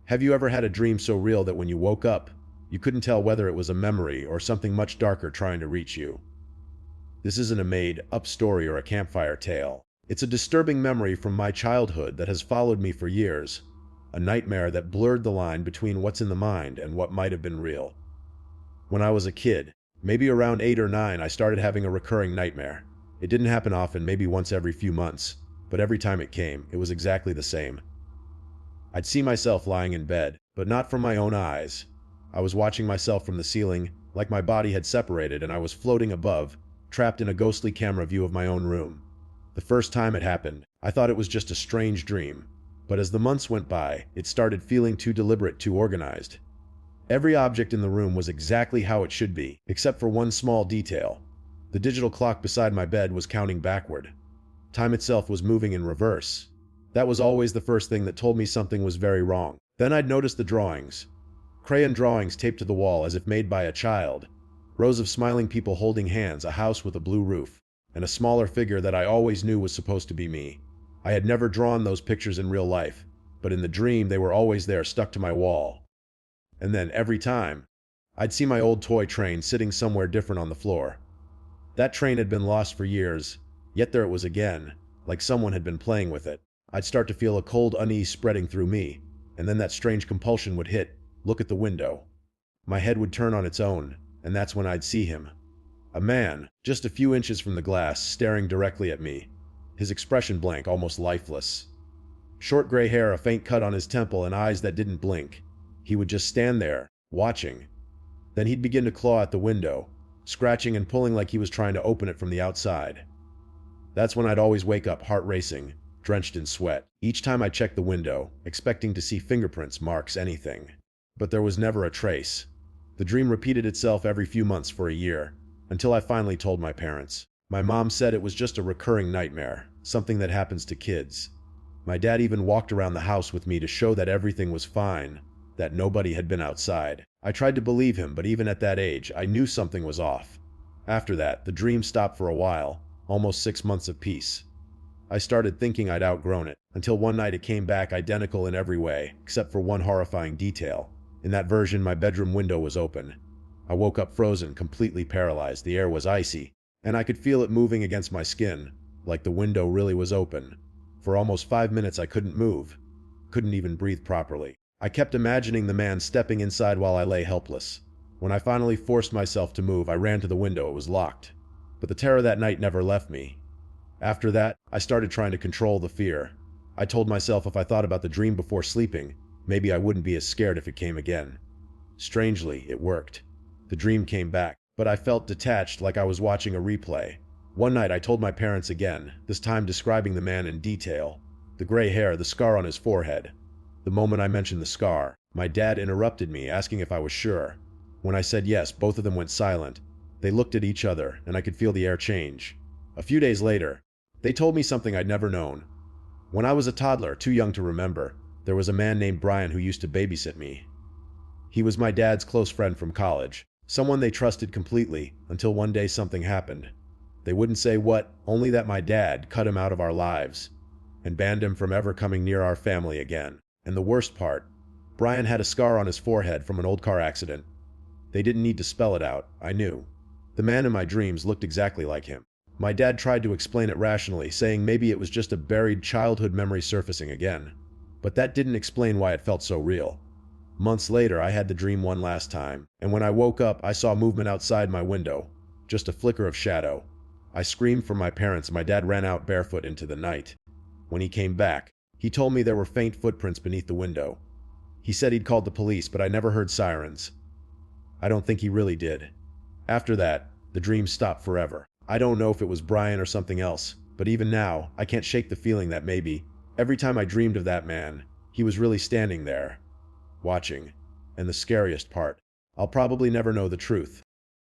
Have you ever had a dream so real that when you woke up, you couldn't tell whether it was a memory or something much darker trying to reach you? This isn't a made-up story or a campfire tale. It's a disturbing memory from my childhood that has followed me for years, a nightmare that blurred the line between what's in the mind and what might have been real. When I was a kid, maybe around 8 or 9, I started having a recurring nightmare. It didn't happen often, maybe once every few months, but every time it came, it was exactly the same. I'd see myself lying in bed, but not from my own eyes. I was watching myself from the ceiling, like my body had separated and I was floating above, trapped in a ghostly camera view of my own room. The first time it happened, I thought it was just a strange dream, but as the months went by, it started feeling too deliberate, too organized. Every object in the room was exactly how it should be, except for one small detail. The digital clock beside my bed was counting backward. Time itself was moving in reverse. That was always the first thing that told me something was very wrong. Then I'd notice the drawings. Crayon drawings taped to the wall as if made by a child. Rows of smiling people holding hands, a house with a blue roof, and a smaller figure that I always knew was supposed to be me. I had never drawn those pictures in real life, but in the dream they were always there, stuck to my wall. And then, every time, I'd see my old toy train sitting somewhere different on the floor. That train had been lost for years, yet there it was again, like someone had been playing with it. I'd start to feel a cold unease spreading through me, and then that strange compulsion would hit, look at the window. My head would turn on its own, and that's when I'd see him. A man, just a few inches from the glass, staring directly at me, his expression blank, almost lifeless. Short gray hair, a faint cut on his temple, and eyes that didn't blink. He would just stand there, watching. Then he'd begin to claw at the window, scratching and pulling like he was trying to open it from the outside. That's when I'd always wake up, heart racing, drenched in sweat. Each time I checked the window, expecting to see fingerprints, marks, anything. But there was never a trace. The dream repeated itself every few months for a year, until I finally told my parents. My mom said it was just a recurring nightmare, something that happens to kids. My dad even walked around the house with me to show that everything was fine, that nobody had been outside. I tried to believe him, but even at that age, I knew something was off. After that, the dream stopped for a while, almost 6 months of peace. I started thinking I'd outgrown it, until one night it came back identical in every way, except for one horrifying detail. In that version, my bedroom window was open. I woke up frozen, completely paralyzed. The air was icy, and I could feel it moving against my skin, like the window really was open. For almost 5 minutes I couldn't move, couldn't even breathe properly. I kept imagining the man stepping inside while I lay helpless. When I finally forced myself to move, I ran to the window. It was locked. But the terror that night never left me. After that, I started trying to control the fear. I told myself if I thought about the dream before sleeping, maybe I wouldn't be as scared if it came again. Strangely, it worked. The dream came back, but I felt detached, like I was watching a replay. One night I told my parents again, this time describing the man in detail. The gray hair, the scar on his forehead. The moment I mentioned the scar, my dad interrupted me, asking if I was sure. When I said yes, both of them went silent. They looked at each other, and I could feel the air change. A few days later, they told me something I'd never known. When I was a toddler, too young to remember, there was a man named Brian who used to babysit me. He was my dad's close friend from college, someone they trusted completely, until one day something happened. They wouldn't say what, only that my dad cut him out of our lives, and banned him from ever coming near our family again. And the worst part, Brian had a scar on his forehead from an old car accident. They didn't need to spell it out, I knew. The man in my dreams looked exactly like him. My dad tried to explain it rationally, saying maybe it was just a buried childhood memory surfacing again. But that didn't explain why it felt so real. Months later, I had the dream one last time, and when I woke up, I saw movement outside my window. Just a flicker of shadow. I screamed for my parents, and my dad ran out barefoot into the night. When he came back, he told me there were faint footprints beneath the window. He said he'd called the police, but I never heard sirens. I don't think he really did. After that, the dream stopped forever. I don't know if it was Brian or something else, but even now, I can't shake the feeling that maybe, every time I dreamed of that man, he was really standing there, watching. And the scariest part, I'll probably never know the truth.